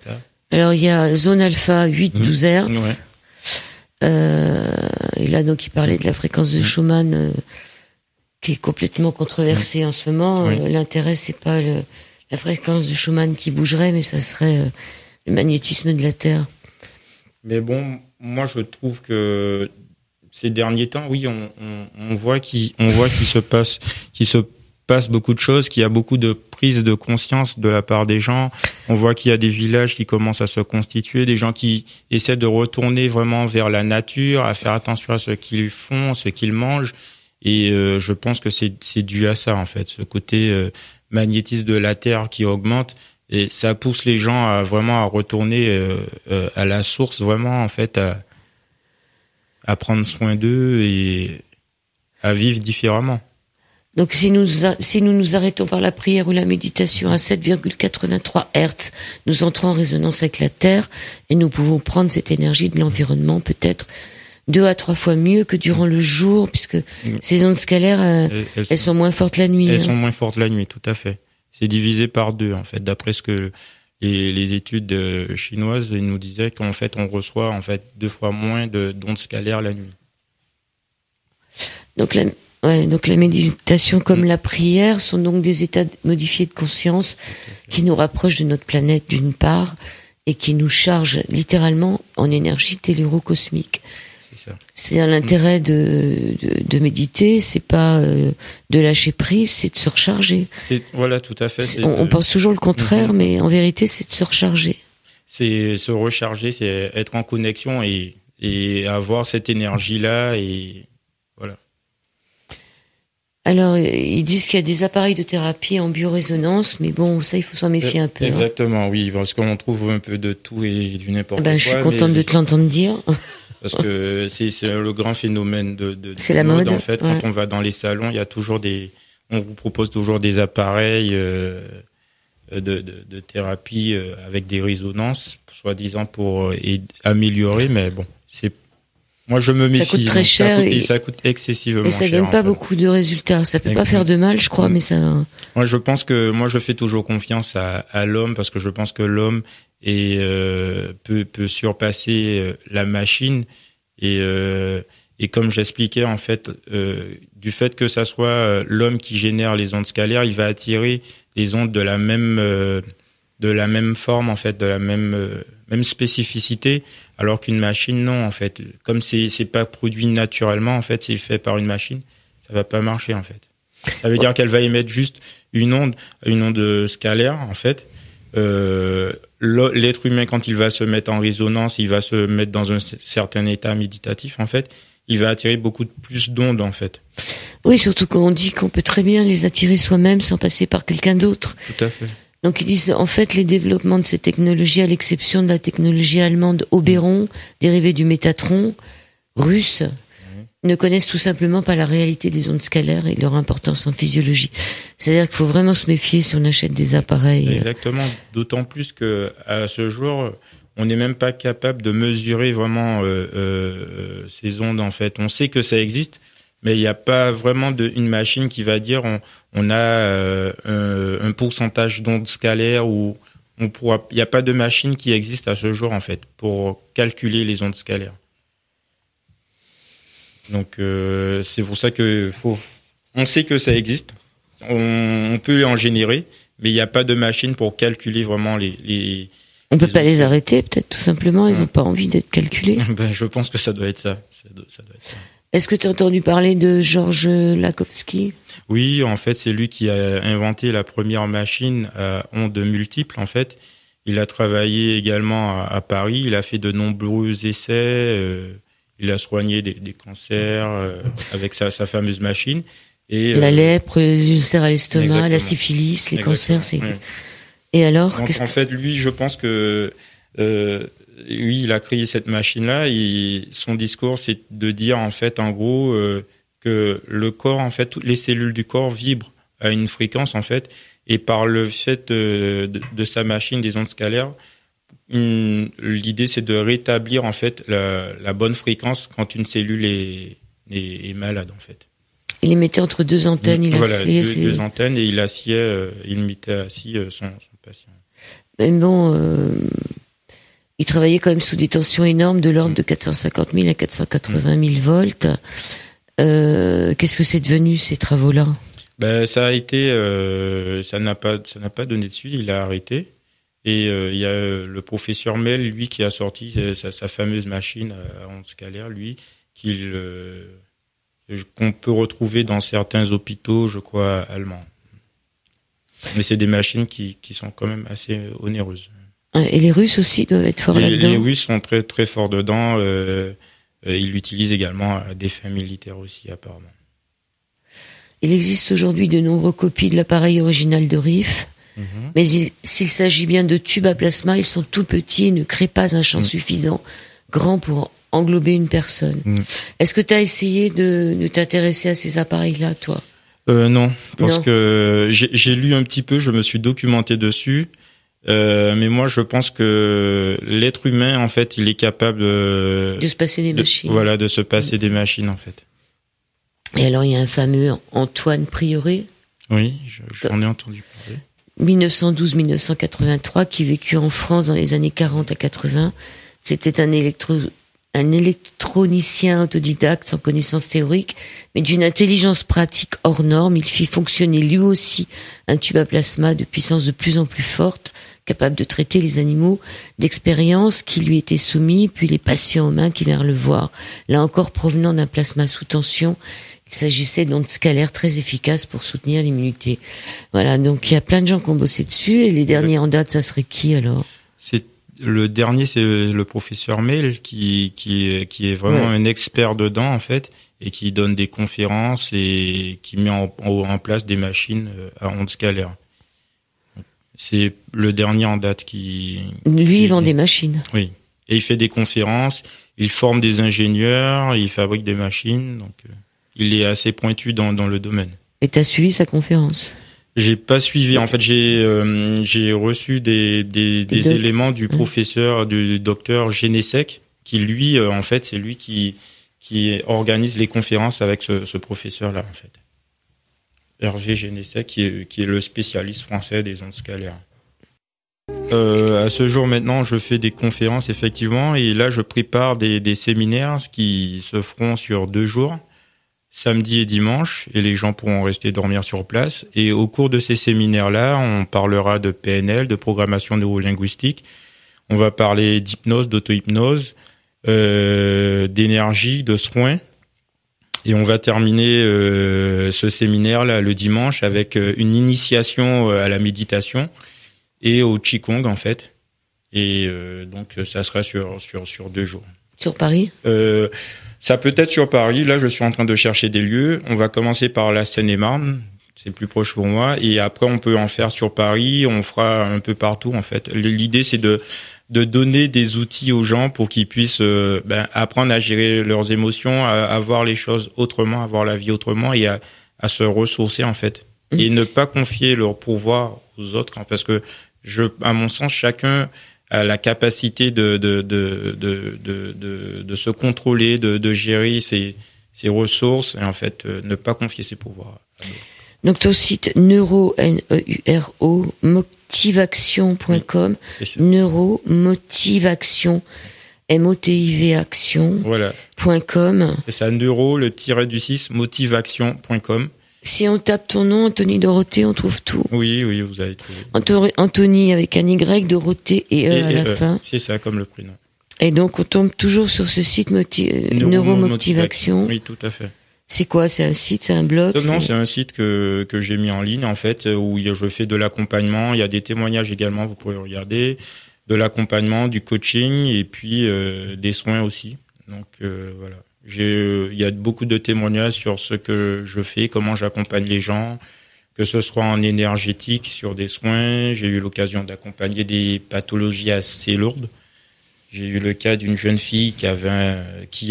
Speaker 4: θ.
Speaker 2: Alors, il y a zone alpha 8-12 Hertz. Et là, donc, il parlait de la fréquence de Schumann, qui est complètement controversée en ce moment. L'intérêt, c'est pas la fréquence de Schumann qui bougerait, mais ça serait le magnétisme de la Terre.
Speaker 4: Mais bon, moi, je trouve que ces derniers temps, oui, on voit qu'il se passe beaucoup de choses, qu'il y a beaucoup de prise de conscience de la part des gens. On voit qu'il y a des villages qui commencent à se constituer, des gens qui essaient de retourner vraiment vers la nature, à faire attention à ce qu'ils font, ce qu'ils mangent. Et je pense que c'est dû à ça, en fait, ce côté magnétisme de la Terre qui augmente. Et ça pousse les gens à vraiment à retourner à la source, vraiment, en fait, à prendre soin d'eux et à vivre différemment.
Speaker 2: Donc, si nous nous arrêtons par la prière ou la méditation à 7,83 Hz, nous entrons en résonance avec la Terre et nous pouvons prendre cette énergie de l'environnement peut-être 2 à 3 fois mieux que durant le jour, puisque ces ondes scalaires, elles sont moins fortes la nuit.
Speaker 4: Elles sont moins fortes la nuit, tout à fait. C'est divisé par 2, en fait, d'après ce que les études chinoises nous disaient qu'en fait, on reçoit en fait 2 fois moins d'ondes scalaires la nuit.
Speaker 2: Donc la méditation comme la prière sont donc des états modifiés de conscience qui nous rapprochent de notre planète d'une part et qui nous chargent littéralement en énergie telluro-cosmique.
Speaker 4: C'est ça.
Speaker 2: C'est-à-dire l'intérêt de méditer, c'est pas de lâcher prise, c'est de se recharger.
Speaker 4: Voilà, tout à fait.
Speaker 2: On pense toujours le contraire, mais en vérité, c'est de se recharger.
Speaker 4: C'est se recharger, c'est être en connexion et avoir cette énergie-là et voilà.
Speaker 2: Alors, ils disent qu'il y a des appareils de thérapie en biorésonance, mais bon, ça, il faut s'en méfier un peu.
Speaker 4: Exactement, oui, parce qu'on trouve un peu de tout et du n'importe quoi.
Speaker 2: Je suis contente de te l'entendre dire.
Speaker 4: Parce que c'est le grand phénomène de
Speaker 2: c'est la mode,
Speaker 4: en fait. Ouais. Quand on va dans les salons, il y a toujours on vous propose toujours des appareils de thérapie avec des résonances, soi-disant pour améliorer, mais bon, moi je me méfie.
Speaker 2: Ça coûte très cher
Speaker 4: et ça coûte excessivement cher.
Speaker 2: Et ça donne pas beaucoup de résultats. Ça peut pas faire de mal, je crois, mais ça.
Speaker 4: Moi je fais toujours confiance à l'homme parce que je pense que l'homme peut surpasser la machine et comme j'expliquais en fait du fait que ça soit l'homme qui génère les ondes scalaires, il va attirer les ondes de la même forme en fait, de la même spécificité, alors qu'une machine non en fait, comme c'est pas produit naturellement en fait, c'est fait par une machine, ça va pas marcher en fait. Ça veut dire qu'elle va émettre juste une onde scalaire en fait. L'être humain, quand il va se mettre en résonance, il va se mettre dans un certain état méditatif, en fait, il va attirer beaucoup plus d'ondes, en fait.
Speaker 2: Oui, surtout quand on dit qu'on peut très bien les attirer soi-même sans passer par quelqu'un d'autre.
Speaker 4: Tout à fait.
Speaker 2: Donc ils disent, en fait, les développements de ces technologies, à l'exception de la technologie allemande Oberon, dérivée du métatron, russe, ne connaissent tout simplement pas la réalité des ondes scalaires et leur importance en physiologie. C'est-à-dire qu'il faut vraiment se méfier si on achète des appareils.
Speaker 4: Exactement. D'autant plus que à ce jour, on n'est même pas capable de mesurer vraiment ces ondes. En fait, on sait que ça existe, mais il n'y a pas vraiment une machine qui va dire on a un pourcentage d'ondes scalaires ou il n'y a pas de machine qui existe à ce jour en fait pour calculer les ondes scalaires. Donc c'est pour ça que on sait que ça existe, on peut en générer, mais il n'y a pas de machine pour calculer vraiment les
Speaker 2: on peut pas les arrêter peut-être tout simplement, ils n'ont pas envie d'être calculés.
Speaker 4: Je pense que ça doit être ça. Ça doit être ça.
Speaker 2: Est-ce que tu as entendu parler de Georges Lakhovsky ?
Speaker 4: Oui, en fait, c'est lui qui a inventé la première machine à ondes multiples en fait. Il a travaillé également à Paris, il a fait de nombreux essais. Il a soigné des cancers avec sa fameuse machine. Et,
Speaker 2: la lèpre, les ulcères à l'estomac, exactement. La syphilis, les cancers. C'est... Ouais. Et alors
Speaker 4: donc, en fait, lui, je pense que lui, il a créé cette machine-là. Et son discours, c'est de dire, en fait, en gros, que le corps, en fait, toutes les cellules du corps vibrent à une fréquence, en fait. Et par le fait de sa machine, des ondes scalaires, l'idée c'est de rétablir en fait la bonne fréquence quand une cellule est malade en fait.
Speaker 2: Il les mettait entre 2 antennes, il assied
Speaker 4: deux antennes et il mettait assis son patient.
Speaker 2: Mais bon, il travaillait quand même sous des tensions énormes de l'ordre de 450 000 à 480 000 volts. Qu'est-ce que c'est devenu ces travaux-là ?
Speaker 4: Ça a été, ça n'a pas donné de suite. Il a arrêté. Et il y a le professeur Mel, lui, qui a sorti sa fameuse machine à ondes scalaires, lui, qu'on peut retrouver dans certains hôpitaux, je crois, allemands. Mais c'est des machines qui sont quand même assez onéreuses.
Speaker 2: Et les Russes aussi doivent être forts là-dedans.
Speaker 4: Les Russes sont très très forts dedans. Ils l'utilisent également à des fins militaires aussi, apparemment.
Speaker 2: Il existe aujourd'hui de nombreuses copies de l'appareil original de Riff. Mais s'il s'agit bien de tubes à plasma, ils sont tout petits et ne créent pas un champ suffisant, grand pour englober une personne. Est-ce que tu as essayé de t'intéresser à ces appareils-là, toi ?
Speaker 4: Non, parce que j'ai lu un petit peu, je me suis documenté dessus, mais moi je pense que l'être humain, en fait, il est capable de
Speaker 2: se passer des machines.
Speaker 4: Voilà, de se passer des machines, en fait.
Speaker 2: Et alors, il y a un fameux Antoine Prieuré.
Speaker 4: Oui, j'en ai entendu parler.
Speaker 2: 1912-1983, qui vécut en France dans les années 40 à 80. C'était un électronicien autodidacte sans connaissance théorique, mais d'une intelligence pratique hors norme. Il fit fonctionner lui aussi un tube à plasma de puissance de plus en plus forte, capable de traiter les animaux d'expériences qui lui étaient soumis, puis les patients humains qui vinrent le voir. Là encore, provenant d'un plasma sous tension, il s'agissait d'ondes scalaires très efficaces pour soutenir l'immunité. Voilà, donc il y a plein de gens qui ont bossé dessus, et les derniers en date, ça serait qui alors ?
Speaker 4: Le dernier, c'est le professeur Mel qui est vraiment un expert dedans, en fait, et qui donne des conférences et qui met en place des machines à ondes scalaires. C'est le dernier en date qui...
Speaker 2: Lui, il vend des machines.
Speaker 4: Oui. Et il fait des conférences, il forme des ingénieurs, il fabrique des machines, donc il est assez pointu dans le domaine.
Speaker 2: Et t'as suivi sa conférence ?
Speaker 4: J'ai pas suivi. En fait, j'ai reçu des éléments du professeur, du docteur Genesec, qui lui, en fait, c'est lui qui organise les conférences avec ce professeur-là, en fait. Hervé Genesec, qui est le spécialiste français des ondes scalaires. À ce jour, maintenant, je fais des conférences, effectivement, et là, je prépare des séminaires qui se feront sur 2 jours. Samedi et dimanche, et les gens pourront rester dormir sur place. Et au cours de ces séminaires-là, on parlera de PNL, de programmation neurolinguistique. On va parler d'hypnose, d'auto-hypnose, d'énergie, de soins. Et on va terminer ce séminaire-là le dimanche avec une initiation à la méditation et au Qigong, en fait. Et donc, ça sera sur 2 jours.
Speaker 2: Sur Paris ?
Speaker 4: Ça peut être sur Paris. Là, je suis en train de chercher des lieux. On va commencer par la Seine-et-Marne. C'est plus proche pour moi. Et après, on peut en faire sur Paris. On fera un peu partout, en fait. L'idée, c'est de donner des outils aux gens pour qu'ils puissent apprendre à gérer leurs émotions, à voir les choses autrement, à voir la vie autrement et à se ressourcer, en fait. Et ne pas confier leur pouvoir aux autres. Parce que, à mon sens, chacun a la capacité de se contrôler, de gérer ses ressources et en fait ne pas confier ses pouvoirs.
Speaker 2: Donc ton site neuromotivation.com, neuromotivation motivation.com.
Speaker 4: Voilà. C'est ça, neuro le tiré-du-6 motivation.com.
Speaker 2: Si on tape ton nom, Anthony Dorothée, on trouve tout.
Speaker 4: Oui, vous allez trouver.
Speaker 2: Anthony avec un Y, Dorothée et E à la fin.
Speaker 4: C'est ça, comme le prénom.
Speaker 2: Et donc, on tombe toujours sur ce site Neuromotivation.
Speaker 4: Oui, tout à fait.
Speaker 2: C'est quoi? C'est un site, c'est un blog?
Speaker 4: Non, c'est un site que j'ai mis en ligne, en fait, où je fais de l'accompagnement. Il y a des témoignages également, vous pourrez regarder. De l'accompagnement, du coaching et puis des soins aussi. Donc, voilà. Il y a beaucoup de témoignages sur ce que je fais, comment j'accompagne les gens, que ce soit en énergétique, sur des soins. J'ai eu l'occasion d'accompagner des pathologies assez lourdes. J'ai eu le cas d'une jeune fille qui a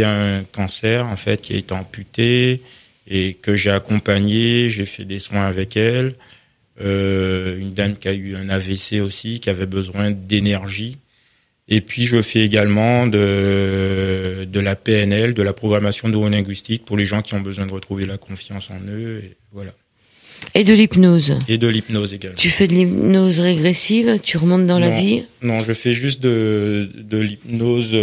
Speaker 4: un cancer, en fait, qui a été amputée et que j'ai accompagnée. J'ai fait des soins avec elle. Une dame qui a eu un AVC aussi, qui avait besoin d'énergie. Et puis, je fais également de la PNL, de la programmation neurolinguistique pour les gens qui ont besoin de retrouver la confiance en eux. Et voilà.
Speaker 2: Et de l'hypnose.
Speaker 4: Et de l'hypnose également.
Speaker 2: Tu fais de l'hypnose régressive? Tu remontes dans la vie?
Speaker 4: Non, je fais juste de l'hypnose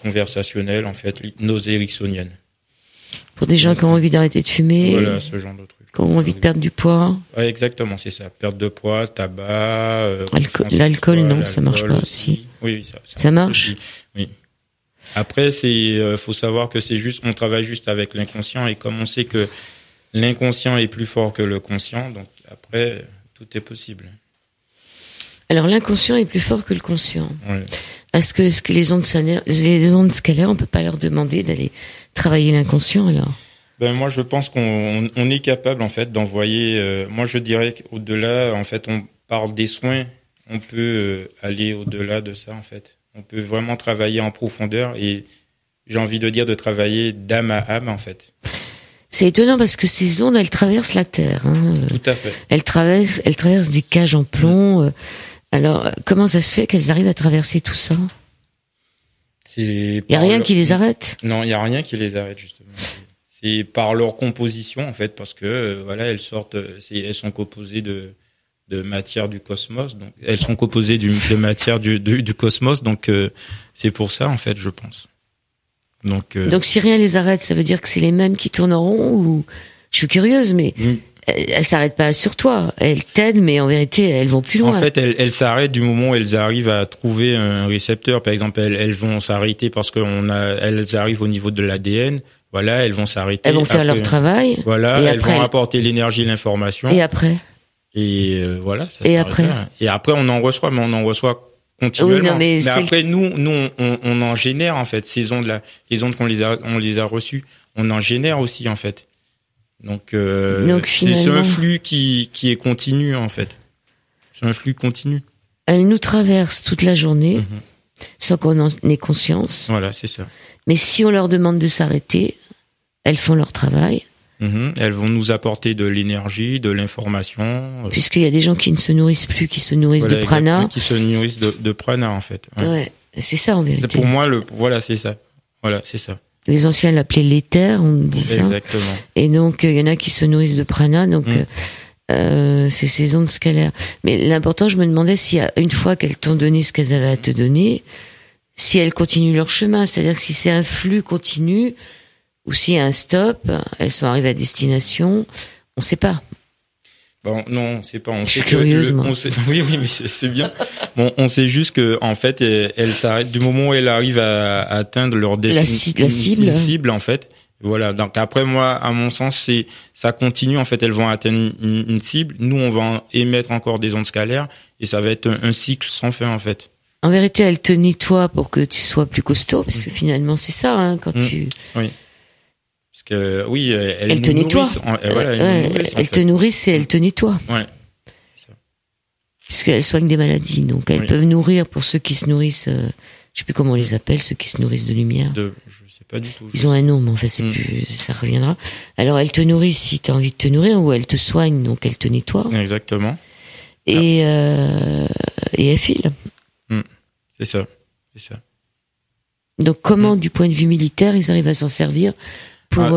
Speaker 4: conversationnelle, en fait, l'hypnose ericksonienne.
Speaker 2: Pour des gens qui ont envie d'arrêter de fumer.
Speaker 4: Voilà, ce genre de truc.
Speaker 2: Quand on a envie de perdre du poids.
Speaker 4: Ouais, exactement, c'est ça. Perte de poids, tabac,
Speaker 2: l'alcool, non, ça marche pas aussi.
Speaker 4: Oui,
Speaker 2: ça marche.
Speaker 4: Aussi. Oui. Après, faut savoir que on travaille juste avec l'inconscient, et comme on sait que l'inconscient est plus fort que le conscient, donc après, tout est possible.
Speaker 2: Alors, l'inconscient est plus fort que le conscient.
Speaker 4: Oui.
Speaker 2: Est-ce que les ondes scalaires, on peut pas leur demander d'aller travailler l'inconscient, alors?
Speaker 4: Moi, je pense qu'on est capable, en fait, d'envoyer, moi, je dirais qu'au-delà, en fait, on parle des soins, on peut aller au-delà de ça, en fait. On peut vraiment travailler en profondeur, et j'ai envie de dire de travailler d'âme à âme, en fait.
Speaker 2: C'est étonnant parce que ces ondes, elles traversent la Terre. Hein.
Speaker 4: Tout à fait.
Speaker 2: Elles traversent des cages en plomb. Alors, comment ça se fait qu'elles arrivent à traverser tout ça? Il y a rien qui les arrête?
Speaker 4: Non, il y a rien qui les arrête, justement. C'est par leur composition, en fait, parce que voilà, elles sont composées de matière du cosmos, donc elles sont composées de matière du cosmos, donc c'est pour ça, en fait, je pense. Donc
Speaker 2: si rien les arrête, ça veut dire que c'est les mêmes qui tournent en rond, ou je suis curieuse, mais elles s'arrêtent pas sur toi, elles t'aident, mais en vérité elles vont plus loin.
Speaker 4: En fait, elles s'arrêtent du moment où elles arrivent à trouver un récepteur. Par exemple, elles vont s'arrêter parce elles arrivent au niveau de l'ADN. Voilà, elles vont s'arrêter.
Speaker 2: Elles vont faire leur travail.
Speaker 4: Voilà, elles vont apporter l'énergie et l'information.
Speaker 2: Et après.
Speaker 4: Et voilà. Ça
Speaker 2: et après.
Speaker 4: Là. Et après, on en reçoit, mais on en reçoit continuellement.
Speaker 2: Oui, non, mais
Speaker 4: après, nous, on en génère, en fait, ces ondes-là. Les ondes on les a reçues. On en génère aussi, en fait. Donc finalement, c'est un flux qui est continu, en fait. C'est un flux continu.
Speaker 2: Elles nous traversent toute la journée, sans qu'on en ait conscience.
Speaker 4: Voilà, c'est ça.
Speaker 2: Mais si on leur demande de s'arrêter, elles font leur travail.
Speaker 4: Elles vont nous apporter de l'énergie, de l'information.
Speaker 2: Puisqu'il y a des gens qui ne se nourrissent plus, qui se nourrissent de prana.
Speaker 4: Qui se nourrissent de prana, en fait.
Speaker 2: Ouais, c'est ça, en vérité.
Speaker 4: Pour moi, voilà, c'est ça. Voilà, c'est ça.
Speaker 2: Les anciens l'appelaient l'éther, on dit ça.
Speaker 4: Exactement.
Speaker 2: Et donc, il y en a qui se nourrissent de prana, donc c'est ces ondes scalaires. Mais l'important, je me demandais si une fois qu'elles t'ont donné ce qu'elles avaient à te donner, si elles continuent leur chemin, c'est-à-dire que si c'est un flux continu, ou s'il y a un stop, elles sont arrivées à destination, on sait pas.
Speaker 4: Bon, non, c'est pas.
Speaker 2: Je suis curieuse, moi.
Speaker 4: Oui, mais c'est bien. Bon, on sait juste que, en fait, elles s'arrêtent du moment où elles arrivent à atteindre leur
Speaker 2: cible.
Speaker 4: Cible, en fait. Voilà. Donc après, moi, à mon sens, ça continue. En fait, elles vont atteindre une cible. Nous, on va émettre encore des ondes scalaires, et ça va être un cycle sans fin, en fait.
Speaker 2: En vérité, elles te nettoient pour que tu sois plus costaud, parce que finalement, c'est ça, hein, quand tu.
Speaker 4: Oui. Parce que oui,
Speaker 2: elles te nettoient. Elles te nourrissent et elles te nettoient.
Speaker 4: Ouais. C'est ça.
Speaker 2: Puisqu'elles soignent des maladies, donc elles peuvent nourrir pour ceux qui se nourrissent. Je sais plus comment on les appelle, ceux qui se nourrissent de lumière.
Speaker 4: Je sais pas du tout.
Speaker 2: Ils ont un nom, mais en fait, c'est plus, ça reviendra. Alors, elles te nourrissent si tu as envie de te nourrir, ou elles te soignent, donc elles te nettoient.
Speaker 4: Exactement.
Speaker 2: Et elles filent.
Speaker 4: C'est ça.
Speaker 2: Donc, comment, du point de vue militaire, ils arrivent à s'en servir pour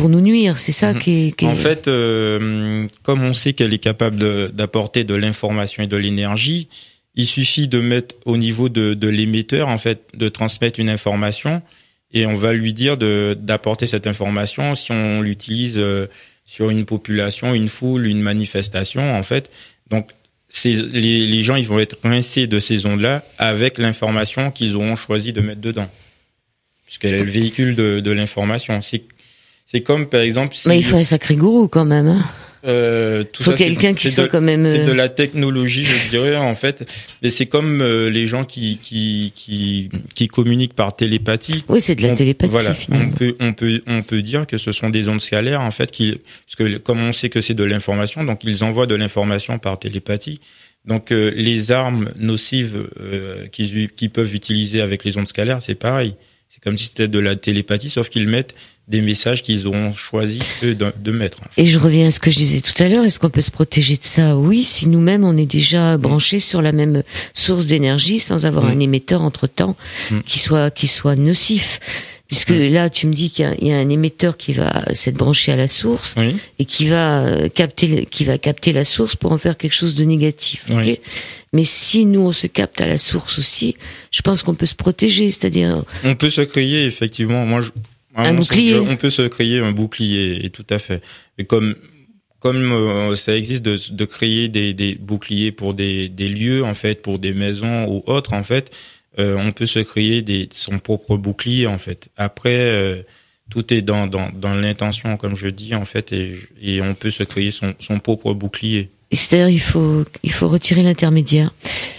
Speaker 2: nous nuire? C'est ça qui est...
Speaker 4: En fait, comme on sait qu'elle est capable d'apporter de l'information et de l'énergie, il suffit de mettre au niveau de l'émetteur, en fait, de transmettre une information, et on va lui dire d'apporter cette information si on l'utilise sur une population, une foule, une manifestation, en fait. Donc, les gens, ils vont être rincés de ces ondes-là avec l'information qu'ils auront choisi de mettre dedans. Puisqu'elle est le véhicule de l'information. C'est comme, par exemple...
Speaker 2: Mais il faut un sacré gourou, quand même, hein. Faut quelqu'un qui soit quand même...
Speaker 4: C'est de la technologie, je dirais, en fait. Mais c'est comme les gens qui communiquent par télépathie.
Speaker 2: Oui, c'est de la télépathie,
Speaker 4: voilà,
Speaker 2: finalement.
Speaker 4: On peut dire que ce sont des ondes scalaires, en fait, parce que comme on sait que c'est de l'information, donc ils envoient de l'information par télépathie. Donc les armes nocives qu'ils peuvent utiliser avec les ondes scalaires, c'est pareil. C'est comme si c'était de la télépathie, sauf qu'ils mettent des messages qu'ils auront choisi eux de mettre. En fait.
Speaker 2: Et je reviens à ce que je disais tout à l'heure. Est-ce qu'on peut se protéger de ça? Oui, si nous-mêmes on est déjà branchés sur la même source d'énergie, sans avoir un émetteur entre-temps qui soit nocif. Puisque là, tu me dis qu'il y a un émetteur qui va s'être branché à la source et qui va capter la source pour en faire quelque chose de négatif.
Speaker 4: Oui.
Speaker 2: Okay, mais si nous on se capte à la source aussi, je pense qu'on peut se protéger, c'est-à-dire
Speaker 4: on peut se créer effectivement.
Speaker 2: Un bouclier.
Speaker 4: On peut se créer un bouclier, et tout à fait. Et comme ça existe de créer des boucliers pour des lieux, en fait, pour des maisons ou autres, en fait, on peut se créer son propre bouclier, en fait. Après, tout est dans l'intention, comme je dis, en fait, et on peut se créer son propre bouclier.
Speaker 2: C'est-à-dire, il faut retirer l'intermédiaire.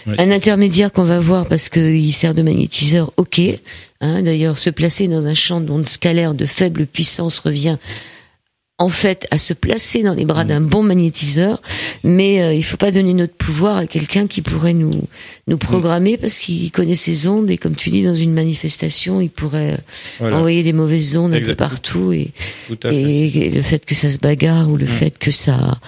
Speaker 4: Ouais,
Speaker 2: Un intermédiaire qu'on va voir parce qu'il sert de magnétiseur, ok. D'ailleurs, se placer dans un champ d'ondes scalaires de faible puissance revient en fait à se placer dans les bras d'un bon magnétiseur, mais il faut pas donner notre pouvoir à quelqu'un qui pourrait nous programmer parce qu'il connaît ses ondes, et comme tu dis, dans une manifestation, il pourrait envoyer des mauvaises ondes un peu partout, et le fait que ça se bagarre ou le fait que ça...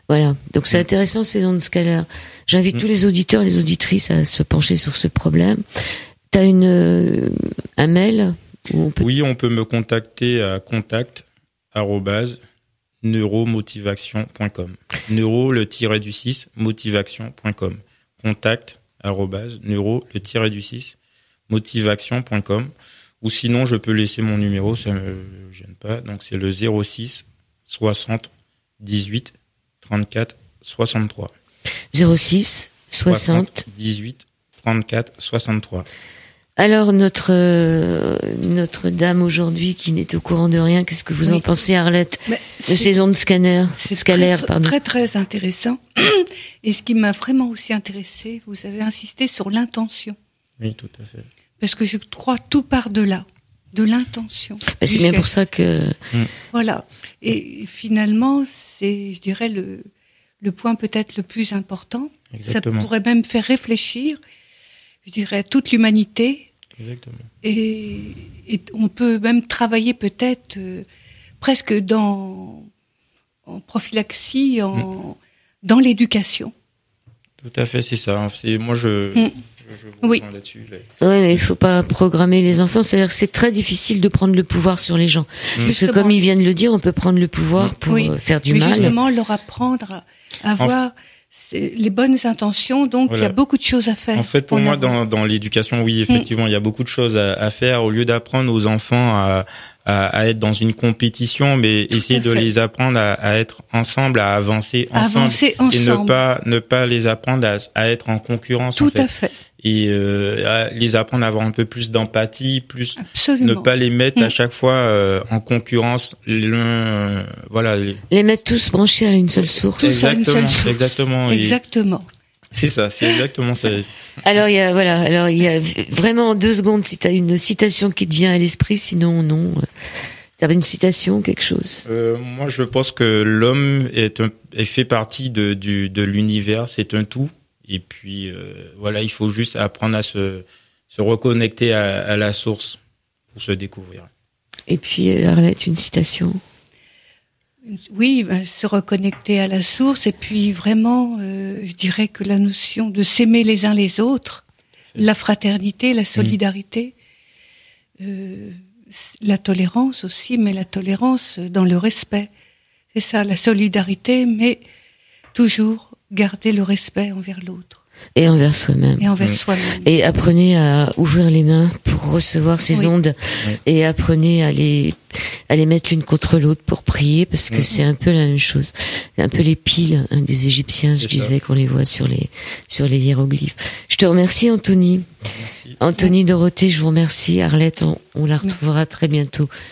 Speaker 2: Voilà. Donc c'est intéressant, ces ondes scalaires. J'invite tous les auditeurs et les auditrices à se pencher sur ce problème. T'as un mail où on peut...
Speaker 4: Oui, on peut me contacter à contact@neuromotivation.com. Neuro le -6 motivation.com. contact@neuro le -6 motivation.com. Ou sinon, je peux laisser mon numéro, ça me gêne pas. Donc c'est le 06 60 18 34 63.
Speaker 2: 06 60
Speaker 4: 18 34 63.
Speaker 2: Alors notre dame aujourd'hui qui n'est au courant de rien, qu'est-ce que vous en pensez, Arlette, de ces ondes scalaires, pardon.
Speaker 3: Très très intéressant. Et ce qui m'a vraiment aussi intéressé, vous avez insisté sur l'intention.
Speaker 4: Oui, tout à fait.
Speaker 3: Parce que je crois tout part de là, de l'intention.
Speaker 2: C'est bien pour ça que...
Speaker 3: Voilà. Et finalement, c'est, je dirais, le point peut-être le plus important.
Speaker 4: Exactement.
Speaker 3: Ça pourrait même faire réfléchir, je dirais, toute l'humanité.
Speaker 4: Exactement.
Speaker 3: Et on peut même travailler peut-être presque en prophylaxie, dans l'éducation.
Speaker 4: Tout à fait, c'est ça. Moi, je vous rejoins là-dessus.
Speaker 2: Oui, mais il faut pas programmer les enfants. C'est-à-dire que c'est très difficile de prendre le pouvoir sur les gens. Parce que comme ils viennent de le dire, on peut prendre le pouvoir pour faire du mal.
Speaker 3: Justement, leur apprendre à avoir les bonnes intentions. Donc, il y a beaucoup de choses à faire.
Speaker 4: En fait, pour moi, dans l'éducation, oui, effectivement, il y a beaucoup de choses à faire. Au lieu d'apprendre aux enfants à être dans une compétition, mais essayer de les apprendre à être ensemble, à avancer ensemble. Et ne pas les apprendre à être en concurrence.
Speaker 3: Tout à fait.
Speaker 4: Et les apprendre à avoir un peu plus d'empathie,
Speaker 3: Absolument.
Speaker 4: ne pas les mettre à chaque fois en concurrence,
Speaker 2: les mettre tous branchés à une seule source.
Speaker 4: Exactement.
Speaker 3: Exactement.
Speaker 4: C'est ça, c'est exactement ça.
Speaker 2: Alors il y a vraiment en 2 secondes si tu as une citation qui te vient à l'esprit, sinon non. T'avais une citation, quelque chose?
Speaker 4: Moi, je pense que l'homme fait partie de l'univers, c'est un tout. Et puis il faut juste apprendre à se reconnecter à la source pour se découvrir.
Speaker 2: Et puis Arlette, une citation?
Speaker 3: Oui, se reconnecter à la source, et puis vraiment, je dirais que la notion de s'aimer les uns les autres, la fraternité, la solidarité, la tolérance aussi, mais la tolérance dans le respect. C'est ça, la solidarité, mais toujours garder le respect envers l'autre.
Speaker 2: Et envers soi-même. Et apprenez à ouvrir les mains pour recevoir ces ondes. Et apprenez à les mettre l'une contre l'autre pour prier, parce que c'est un peu la même chose. C'est un peu les piles des Égyptiens, je disais, qu'on les voit sur les hiéroglyphes. Je te remercie, Anthony. Merci. Anthony, Dorothée, je vous remercie. Arlette, on la retrouvera très bientôt